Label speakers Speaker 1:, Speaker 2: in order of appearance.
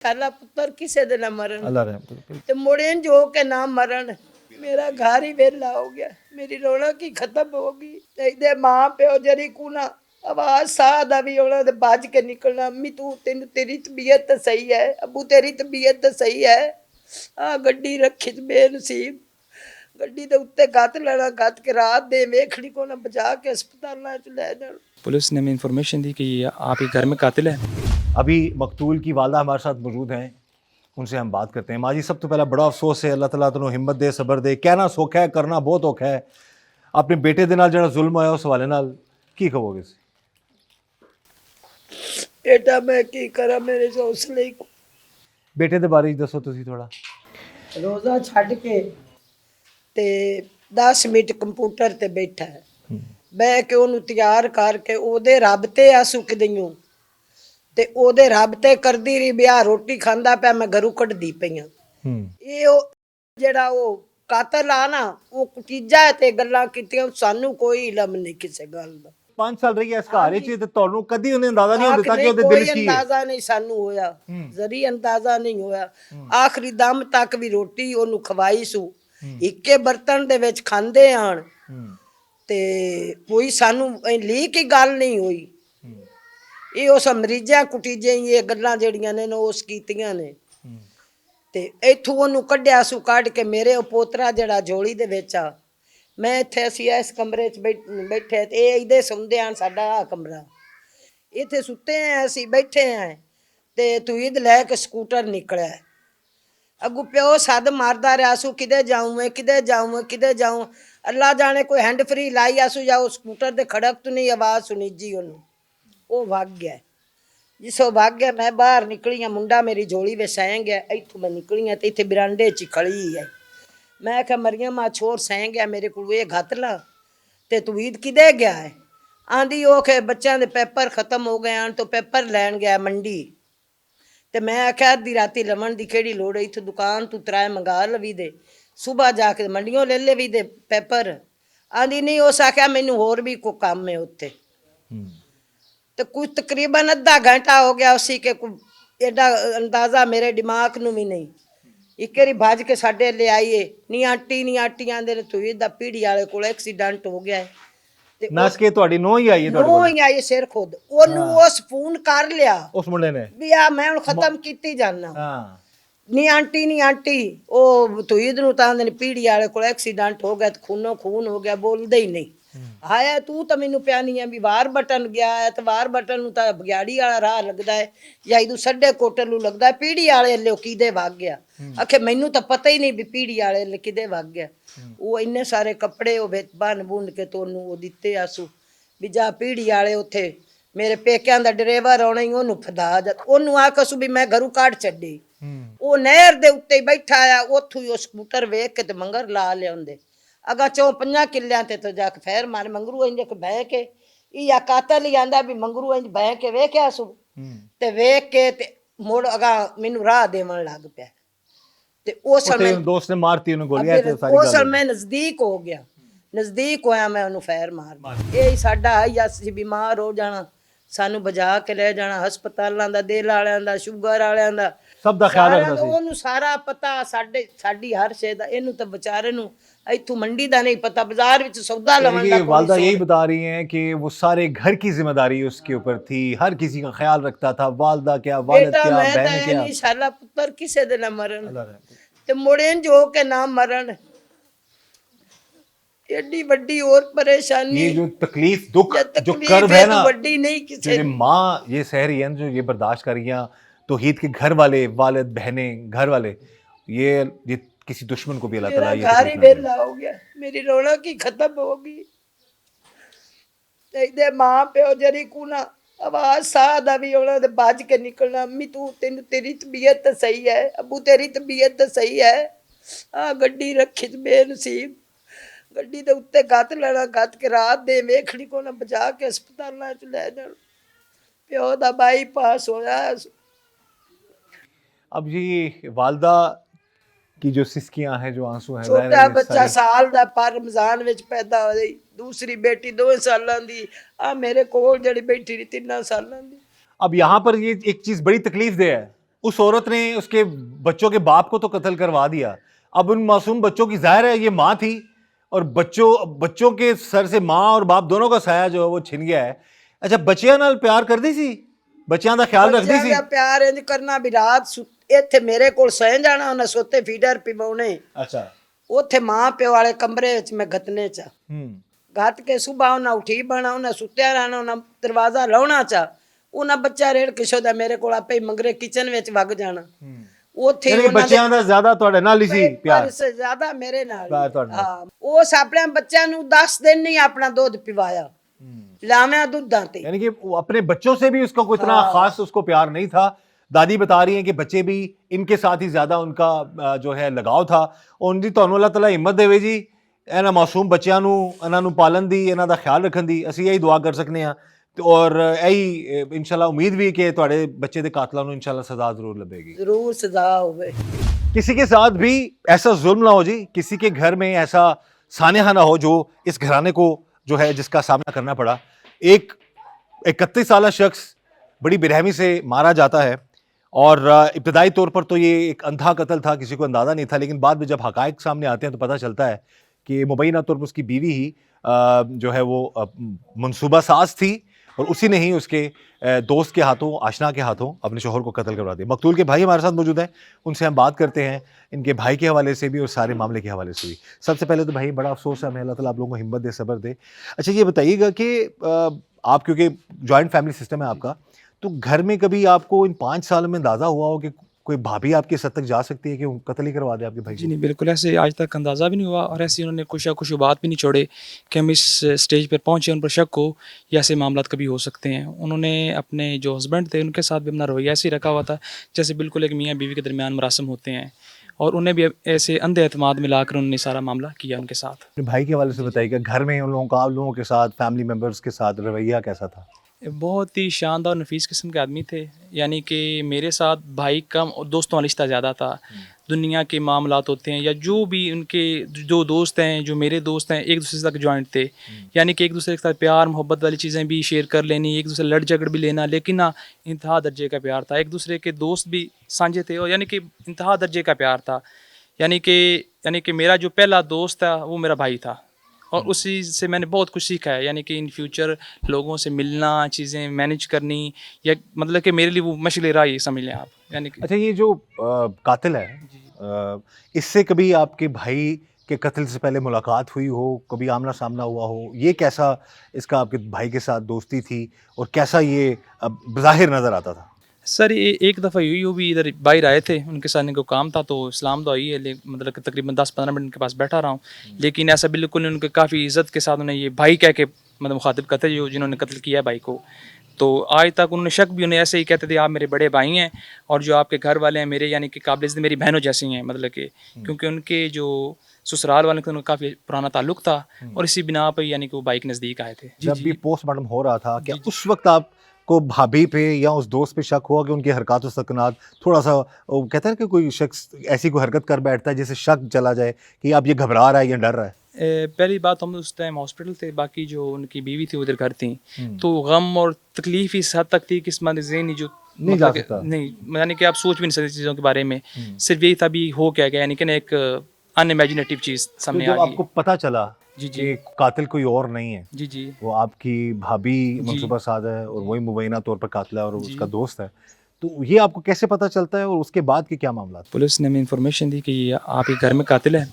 Speaker 1: साला पुत्र किसे दे ना मरण
Speaker 2: अल्लाह रहम करे।
Speaker 1: ते मुड़े जो के ना मरण। मेरा घर ही वेला हो गया, मेरी रौनक ही खत्म हो गई। ते मां प्यो जरी को ना आवाज साह दा भी होना ते भज के निकलना, अम्मी तू तेन तेरी तबीयत तो सही है, अबू तेरी तबीयत तो सही है। आ गड्डी रखी बेनसीब गड्डी दे उत्ते गत लेना, गत के रात दे वेखनी को ना बचा के अस्पताल च ले जाना।
Speaker 3: पुलिस ने हमें इन्फॉर्मेशन दी कि आपके घर में कातिल है।
Speaker 2: अभी मकतूल की वालदा हमारे साथ मौजूद हैं, उनसे हम बात करते हैं। माँ जी, सब तो पहला बड़ा अफसोस है, अल्लाह ताला तुहानू हिम्मत दे, सबर दे। कहना सौखा है, करना बहुत औखा है। अपने बेटे दे नाल जिहड़ा जुल्म होया उस हवाले नाल की कहोगे?
Speaker 1: बेटा मैं की करा, मेरे हौसले ही
Speaker 2: बेटे दे बारे दसो तुसी थोड़ा।
Speaker 1: रोज़ा छड़ के ते 10 मिनट कंप्यूटर ते बैठा है, बह के ओनू तैयार करके ओदे रब ते आ सुकदियों ते ओदे रब ते करदी रही ब्याह, रोटी खांदा पिया, मैं घरू कढदी पईयां। ये जेड़ा ओ कातल आ ना, वो कुटीजा है ते गल्लां कीतियां, सानू कोई इलम नहीं किसे गल दा।
Speaker 2: 5 साल रही है इस घर च ते तुहानू कदी उन्हें अंदाजा नहीं होता कि ओदे दिल च की है?
Speaker 1: अंदाजा नहीं सानू होया, जरी अंदाजा नहीं होया। आखिरी दम तक भी रोटी ओनू खवाई सू, इक्के बर्तन दे विच खांदे आण ते कोई सानू लीक ही गल नहीं हुई। ये उस मरीजा कुटीजे ये गल्लां जेड़ियां ने उस कीतियां ने ते इथों ओनू कढिया सू, कढ के मेरे पोतरा जेड़ा जोड़ी दे विच आ, मैं इत्थे असी इस कमरे च बैठे ते इहदे सौंदे आन, साडा आ कमरा इत्थे सुते हैं, असी बैठे हैं ते तुईद लैके स्कूटर निकलिया। अगू प्यो सद मारदा रहा सू, किदे जाऊं मैं, किदे जाऊं मैं, किदे जाऊं। अल्लाह जाने कोई हैंड फ्री लाई आसू या स्कूटर दे खड़क तो नहीं आवाज सुनी जी ओनू, वो भाग गया। जिसो भाग गया मैं बाहर निकली, मुंडा मेरी झोली में सह गया। इथों मैं निकली तो इतने बरांडे च खड़ी है। मैं क्या मरियम आ छोर सह गया मेरे को ये घत ला ते तू ईद किदे गया है? आंधी ओ के बच्चों के पेपर खत्म हो गए हैं तो पेपर लैन गया मंडी। तो मैं आख्या अद्धी राती लवन की केड़ी लोड़ है, इत्थों दुकान तू त्राए मंगा लवी दे, सुबह जाके मंडियों ले ले भी दे पेपर। आंधी नहीं, उस आख्या मैनू होर भी कोई काम है उत्थे। तो कुछ तकरीबन अद्धा घंटा हो गया उसी के, एडा अंदाजा मेरे दिमाग नू भी नहीं। एक बारी भज के साडे ले आईए, नी आंटी आंदे तू इदा पीढ़ी वाले को एक्सीडेंट हो गया है।
Speaker 2: नस के ਤੁਹਾਡੀ ਨੋ ਹੀ ਆਈ ਹੈ ਤੁਹਾਡੇ
Speaker 1: नो
Speaker 2: ਕੋਲ?
Speaker 1: ही आई सिर खुद ओनू उस फोन कर लिया
Speaker 2: ਉਸ ਮੁੰਡੇ ਨੇ?
Speaker 1: भी आ मैं हुण खत्म कीती जाना।
Speaker 2: ਹਾਂ।
Speaker 1: नी आंटी ओ तू इध नू तां ने पीढ़ी वाले को एक्सीडेंट हो गया, खूनो खून हो गया, बोलदे ही नहीं। आया तू तो मैनू प्यानी है भी वार बटन गया है, तो वार बटन नू तां बग्याड़ी वाला राह लगदा है या इदू सड्डे कोटल नू लगदा है पीढ़ी वाले ले किदे भाग गया। आखे मैनू तो पता ही नहीं भी पीढ़ी वाले ले किदे भाग गया। वो इन्ने सारे कपड़े वो बन बुन के तो ओनू दिते आसू भी जा पीढ़ी वाले उत्थे मेरे पेकियां दा ड्राइवर आउणा ही, ओनू फदा जा ओनू आखसू भी मैं घरू काट छड्डी। वो नहर दे उत्ते ही बैठा आ, उथों ही स्कूटर वेख के ते मंगर ला लियाउंदे। अगा 4-5 किल्लियां ते तो जाके फैर मारे मंगरू इंज बह के या कातल ही आंदा भी मंगरू इंज बह के वेख्या सू ते वेख के ते मुड़ अगा मैनू राह देवन लग पिया। ते उस समय
Speaker 2: दोस्त ने मारती उन्हें गोलियां ते सारी
Speaker 1: उस
Speaker 2: गल
Speaker 1: समय नजदीक हो गया, नजदीक होया मैं उन्हें फैर मार। यही साडा है या असीं बीमार हो जाना, सानू बजा के ले जाना हस्पतालों का, दिल वालियां दा, शुगर वालियां दा,
Speaker 2: सब दा ख्याल रखदा सी।
Speaker 1: ओनू सारा पता साडे साडी हर शे दा। इनू तो बेचारे नू इथों मंडी दा नहीं पता, बाजार विच सौदा लवन दा।
Speaker 2: वालदा यही बता रही हैं कि वो सारे घर की जिम्मेदारी उसके ऊपर थी, हर किसी का ख्याल रखता था। वालदा क्या, वालिद क्या, बहन क्या।
Speaker 1: नहीं साला पुत्र किसे दे ना मरण ते मुड़े जो के ना मरण। एडी बड़ी और परेशानी,
Speaker 2: ये जो तकलीफ दुख जो कर्ब है ना,
Speaker 1: बड़ी नहीं किसे।
Speaker 2: जो माँ ये सह रही है, जो ये बर्दाश्त कर रही हैं, तो हीद के घर वाले, वालिद, बहनें, घर वाले, ये किसी दुश्मन को भी अल्लाह ताला ये
Speaker 1: घर ही वेला हो गया, मेरी रौनक ही खत्म हो गई। इहदे मां प्यो जरी को ना आवाज साह दा भी होना ते भज के निकलना, अम्मी तू तेन तेरी तबीयत तो सही है, अबू तेरी तबीयत तो सही है। आ गड्डी रखी बेनसीब गड्डी दे उत्ते गत लेना, गत के रात दे वेखनी को ना बचा के अस्पताल च ले जाना। प्यो दा बाईपास होया।
Speaker 2: अब ये वालदा की जो सिसकियां हैं, जो आंसू हैं,
Speaker 1: छोटा बच्चा साल दा पर रमजान विच पैदा हो गई, दूसरी बेटी 2 सालां दी, आ मेरे कोल जड़ी बैठी रही 3 सालां दी।
Speaker 2: अब यहाँ पर ये एक चीज बड़ी तकलीफ दे है उस औरत ने उसके बच्चों के बाप को तो कत्ल करवा दिया, अब उन मासूम बच्चों की, जाहिर है ये माँ थी और बच्चों के सर से माँ और बाप दोनों का साया जो है वो छिन गया है। अच्छा, बच्चियां नाल प्यार करदी सी, बच्चियां ਦਾ ਖਿਆਲ ਰੱਖਦੀ ਸੀ?
Speaker 1: ਬੱਚਿਆਂ ਦਾ ਪਿਆਰ ਇੰਜ ਕਰਨਾ ਵੀ ਰਾਤ ਇੱਥੇ ਮੇਰੇ ਕੋਲ ਸੌਂ ਜਾਣਾ, ਉਹਨੇ ਸੋਤੇ ਫੀਡਰ ਪਿਵਾਉਣੇ।
Speaker 2: ਅੱਛਾ।
Speaker 1: ਉੱਥੇ ਮਾਂ ਪਿਓ ਵਾਲੇ ਕਮਰੇ ਵਿੱਚ ਮੈਂ ਗਤਨੇ ਚ ਗੱਤ ਕੇ ਸਵੇਰ ਉਹਨਾਂ ਉਠੀ ਬਣਾ, ਉਹਨਾਂ ਸੁੱਤਿਆ ਰਹਿਣਾ, ਉਹਨਾਂ ਦਰਵਾਜ਼ਾ ਲਾਉਣਾ ਚਾ, ਉਹਨਾਂ ਬੱਚਾ ਰੇੜ ਕਿਸ਼ੋ ਦਾ ਮੇਰੇ ਕੋਲ ਆਪੇ ਹੀ ਮੰਗਰੇ ਕਿਚਨ ਵਿੱਚ ਵਗ ਜਾਣਾ। ਉੱਥੇ
Speaker 2: ਯਾਨੀ ਕਿ ਬੱਚਿਆਂ ਦਾ ਜ਼ਿਆਦਾ ਤੁਹਾਡੇ ਨਾਲ ਹੀ ਸੀ ਪਿਆਰ?
Speaker 1: ਪਰ ਸੇ ਜ਼ਿਆਦਾ ਮੇਰੇ ਨਾਲ
Speaker 2: ਪਿਆਰ ਤੁਹਾਡੇ ਨਾਲ।
Speaker 1: ਹਾਂ, ਉਸ ਆਪਣੇ ਬੱਚਿਆਂ ਨੂੰ 10 ਦਿਨ नहीं ਆਪਣਾ ਦੁੱਧ ਪਿਵਾਇਆ, लाव्या दूधां ते।
Speaker 2: यानी कि वो अपने बच्चों से भी उसका कोई इतना खास उसको प्यार नहीं था। दादी बता रही हैं कि बच्चे भी इनके साथ ही ज्यादा उनका जो है लगाव था। उन जी ਤੁਹਾਨੂੰ ਅੱਲਾਹ ਤਾਲਾ ਹਿੰਮਤ ਦੇਵੇ ਜੀ, ਇਹਨਾਂ ਮਾਸੂਮ ਬੱਚਿਆਂ ਨੂੰ ਇਹਨਾਂ ਨੂੰ ਪਾਲਣ ਦੀ, ਇਹਨਾਂ ਦਾ ਖਿਆਲ ਰੱਖਣ ਦੀ ਅਸੀਂ ਇਹੀ ਦੁਆ ਕਰ ਸਕਨੇ ਆ। और यही इंशाल्लाह उम्मीद भी कि ਤੁਹਾਡੇ ਬੱਚੇ ਦੇ ਕਾਤਲਾਂ ਨੂੰ इंशाल्लाह सजा जरूर लभेगी,
Speaker 1: जरूर सजा होवे।
Speaker 2: किसी के साथ भी ऐसा जुल्म ना हो जी, किसी के घर में ऐसा सानेहा ना हो जो इस घराने को जो है जिसका सामना करना पड़ा। एक 31 साल शख्स बड़ी बेरहमी से मारा जाता है और इब्तदाई तौर पर तो ये एक अंधा कत्ल था, किसी को अंदाज़ा नहीं था, लेकिन बाद में जब हक़ाइक़ सामने आते हैं तो पता चलता है कि मुबैना तौर पर उसकी बीवी ही जो है वो मनसूबा साज थी और उसी ने ही उसके दोस्त के हाथों, आशना के हाथों अपने शोहर को कत्ल करवा दिया। मकतूल के भाई हमारे साथ मौजूद हैं, उनसे हम बात करते हैं इनके भाई के हवाले से भी और सारे मामले के हवाले से भी। सबसे पहले तो भाई बड़ा अफसोस है, हमें अल्लाह ताला आप लोगों को हिम्मत दे, सब्र दे। अच्छा ये बताइएगा कि आप क्योंकि जॉइंट फैमिली सिस्टम है आपका, तो घर में कभी आपको इन 5 सालों में अंदाज़ा हुआ हो कि कोई भाभी आपकी इस हद तक जा सकती है कि कत्ल ही करवा दे आपके भाई
Speaker 3: जी
Speaker 2: को?
Speaker 3: नहीं, बिल्कुल ऐसे आज तक अंदाज़ा भी नहीं हुआ और ऐसे उन्होंने कुछ बात भी नहीं छोड़े कि हम इस स्टेज पर पहुँचे, उन पर शक हो या ऐसे मामला कभी हो सकते हैं। उन्होंने अपने जो हस्बैंड थे उनके साथ भी अपना रवैया ऐसे ही रखा हुआ था जैसे बिल्कुल एक मियाँ बीवी के दरमियान मरासम होते हैं, और उन्हें भी ऐसे अंधे एतमाद मिलाकर उन्होंने सारा मामला किया उनके साथ।
Speaker 2: अपने भाई के हवाले से बताइएगा, घर में उन लोगों का, आप लोगों के साथ, फैमिली मेम्बर्स के साथ रवैया कैसा था?
Speaker 3: बहुत ही शानदार और नफीस किस्म के आदमी थे, यानी कि मेरे साथ भाई कम और दोस्तों वाला रिश्ता ज़्यादा था। दुनिया के मामलात होते हैं या जो भी उनके जो दोस्त हैं, जो मेरे दोस्त हैं, एक दूसरे से तक जॉइंट थे, यानी कि एक दूसरे के साथ प्यार मोहब्बत वाली चीज़ें भी शेयर कर लेनी, एक दूसरे लड़ झगड़ भी लेना, लेकिन ना इंतहा दर्जे का प्यार था। एक दूसरे के दोस्त भी साझे थे और यानी कि इंतहा दर्जे का प्यार था। यानी कि मेरा जो पहला दोस्त था वो मेरा भाई था और उसी से मैंने बहुत कुछ सीखा है, यानी कि इन फ्यूचर लोगों से मिलना, चीज़ें मैनेज करनी, या मतलब कि मेरे लिए वो मशग़िल राह समझ लें आप। यानी कि
Speaker 2: अच्छा ये जो कातिल है, इससे कभी आपके भाई के कत्ल से पहले मुलाकात हुई हो, कभी आमना सामना हुआ हो? ये कैसा इसका आपके भाई के साथ दोस्ती थी और कैसा ये बज़ाहिर नज़र आता था?
Speaker 3: सर ये एक दफ़ा हुई, वो भी इधर बाहर आए थे, उनके साथ इनको काम था तो इस्लाम तो आई है, मतलब कि तकरीबन 10-15 मिनट उनके पास बैठा रहा हूँ, लेकिन ऐसा बिल्कुल उनके काफ़ी इज़्ज़त के साथ उन्हें ये भाई कह के मतलब मुखातिब करते जो जिन्होंने कत्ल किया है भाई को। तो आज तक उन्होंने शक भी, उन्हें ऐसे ही कहते थे आप मेरे बड़े भाई हैं और जो आपके घर वाले हैं मेरे यानी कि काबिल इज़्ज़त मेरी बहनों जैसी हैं, मतलब कि क्योंकि उनके जो ससुराल वाले थे उनका काफ़ी पुराना ताल्लुक़ था और इसी बिना पर यानी कि वो भाई के नज़दीक आए थे।
Speaker 2: जब भी पोस्टमार्टम हो रहा था, क्या उस वक्त आप को भाभी पे या उस दोस्त पे शक हुआ कि उनकी हरकत और सकनात थोड़ा सा, वो कहते हैं कि कोई शख्स ऐसी कोई हरकत कर बैठता है जिससे शक चला जाए कि अब ये घबरा रहा है या डर रहा है?
Speaker 3: पहली बात, हम उस टाइम हॉस्पिटल थे, बाकी जो उनकी बीवी थी उधर घर थी, तो गम और तकलीफ इस हद तक थी कि इस ज़हनी जो
Speaker 2: नहीं जा सकता,
Speaker 3: नहीं, यानी कि आप सोच भी नहीं सकते चीज़ों के बारे में। सिर्फ यही था भी हो क्या गया, यानी कि एक अनइमेजिनेटिव चीज़ सामने
Speaker 2: तो
Speaker 3: आ
Speaker 2: जब
Speaker 3: गई।
Speaker 2: आपको पता चला
Speaker 3: जी जी
Speaker 2: कि कातिल कोई और नहीं है,
Speaker 3: जी जी
Speaker 2: वो आपकी भाभी मनसूबा साज है और वही मुबैना तौर पर कातिल है और उसका दोस्त है, तो ये आपको कैसे पता चलता है और उसके बाद के क्या मामला?
Speaker 3: पुलिस ने हमें इंफॉर्मेशन दी कि ये आप ही घर में कातिल है,